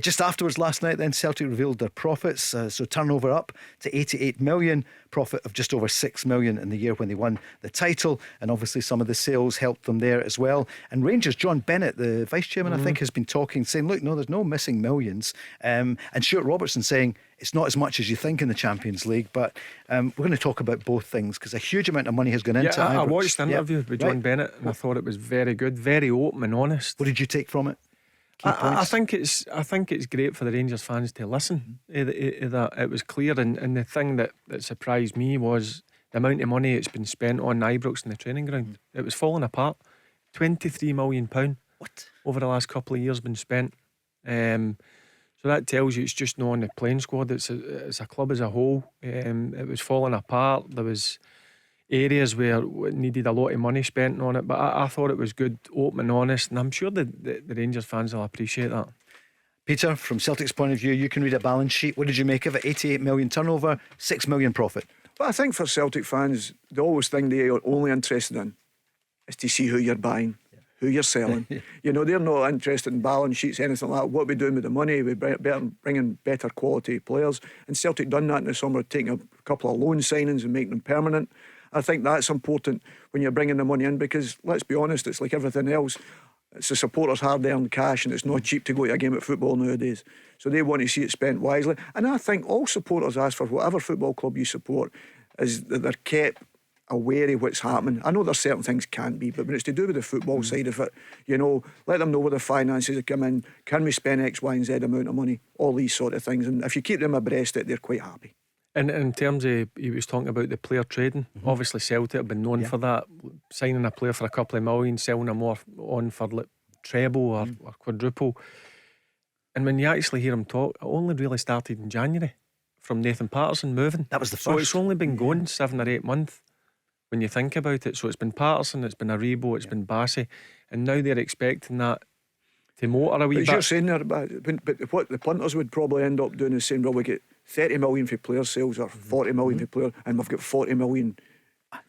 Just afterwards last night then, Celtic revealed their profits, so turnover up to 88 million, profit of just over 6 million in the year when they won the title, and obviously some of the sales helped them there as well. And Rangers, John Bennett, the vice chairman, I think, has been talking, saying, look, no, there's no missing millions, and Stuart Robertson saying it's not as much as you think in the Champions League. But we're going to talk about both things, because a huge amount of money has gone into it. I watched the interview with John Bennett, and I thought it was very good, very open and honest. What did you take from it? I think it's great for the Rangers fans to listen. That it was clear, and the thing that surprised me was the amount of money it's been spent on Ibrox and the training ground. It was falling apart. £23 million over the last couple of years been spent. So that tells you it's just not on the playing squad. It's a club as a whole. It was falling apart. There was areas where it needed a lot of money spent on it, but I thought it was good, open and honest, and I'm sure the Rangers fans will appreciate that. Peter, from Celtic's point of view, you can read a balance sheet. What did you make of it? 88 million turnover, 6 million profit. But I think for Celtic fans, the always thing they are only interested in is to see who you're buying, who you're selling. You know, they're not interested in balance sheets, anything like that. What are we doing with the money? We better bring in better quality players. And Celtic done that in the summer, taking a couple of loan signings and making them permanent. I think that's important when you're bringing the money in, because let's be honest, it's like everything else. It's the supporters' hard-earned cash, and it's not cheap to go to a game of football nowadays. So they want to see it spent wisely. And I think all supporters ask for whatever football club you support is that they're kept aware of what's happening. I know there's certain things can't be, but when it's to do with the football side of it, you know, let them know where the finances have come in. Can we spend X, Y and Z amount of money? All these sort of things. And if you keep them abreast of it, they're quite happy. And in terms of, he was talking about the player trading. Obviously Celtic have been known for that, signing a player for a couple of million, selling him on for like treble or quadruple. And when you actually hear him talk, it only really started in January, from Nathan Patterson moving. That was the first. So it's only been going 7 or 8 months when you think about it. So it's been Patterson, it's been Aribo, it's been Bassey, and now they're expecting that to motor a wee bit. But you're saying there, but what the punters would probably end up doing is saying, well, we get 30 million for player sales or 40 million for player, and we've got 40 million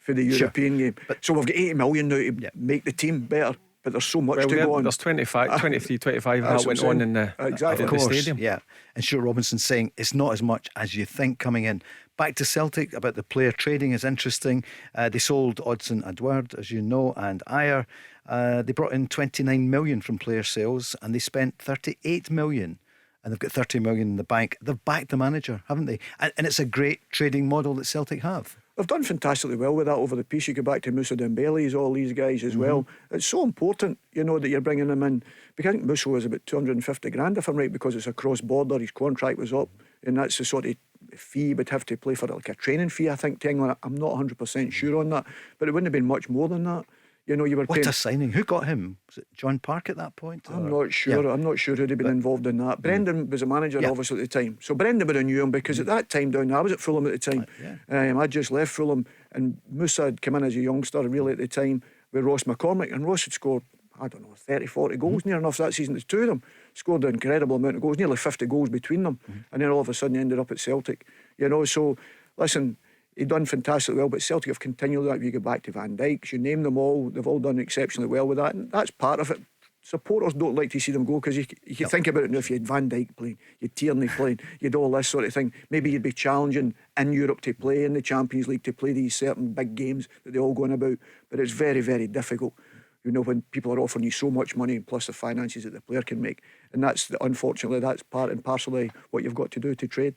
for the European game. So we've got 80 million now to make the team better. But there's so much to go on. There's 25, 23, 25 that went on in the stadium. Yeah. And Stuart Robinson saying it's not as much as you think coming in. Back to Celtic, about the player trading is interesting. They sold Odsonne Edouard, as you know, and Ayer. They brought in 29 million from player sales, and they spent 38 million, and they've got 30 million in the bank. They've backed the manager, haven't they? And it's a great trading model that Celtic have. They've done fantastically well with that over the piece. You go back to Moussa Dembele's, all these guys as well. It's so important, you know, that you're bringing them in, because I think Moussa was about 250 grand, if I'm right, because it's a cross border. His contract was up, and that's the sort of fee would have to play for, like a training fee, I think, to England. I'm not 100% sure on that, but it wouldn't have been much more than that. You know, you were what paying... a signing. Who got him? Was it John Park at that point? I'm not sure. I'm not sure who'd have been involved in that. Brendan was a manager, obviously, at the time. So Brendan would have knew him, because at that time down there, I was at Fulham at the time. I'd just left Fulham, and Moussa had come in as a youngster, really, at the time, with Ross McCormick, and Ross had scored, I don't know, 30, 40 goals near enough that season. The two of them scored an incredible amount of goals, nearly 50 goals between them, and then all of a sudden he ended up at Celtic. You know, so listen, he'd done fantastically well, but Celtic have continued that. If you go back to Van Dijk, you name them all, they've all done exceptionally well with that, and that's part of it. Supporters don't like to see them go, because you can think about it now. If you had Van Dijk playing, you had Tierney playing, you had all this sort of thing, maybe you'd be challenging in Europe to play in the Champions League, to play these certain big games that they're all going about. But it's very, very difficult, you know, when people are offering you so much money, plus the finances that the player can make. And that's, unfortunately, that's part and parcel of what you've got to do to trade.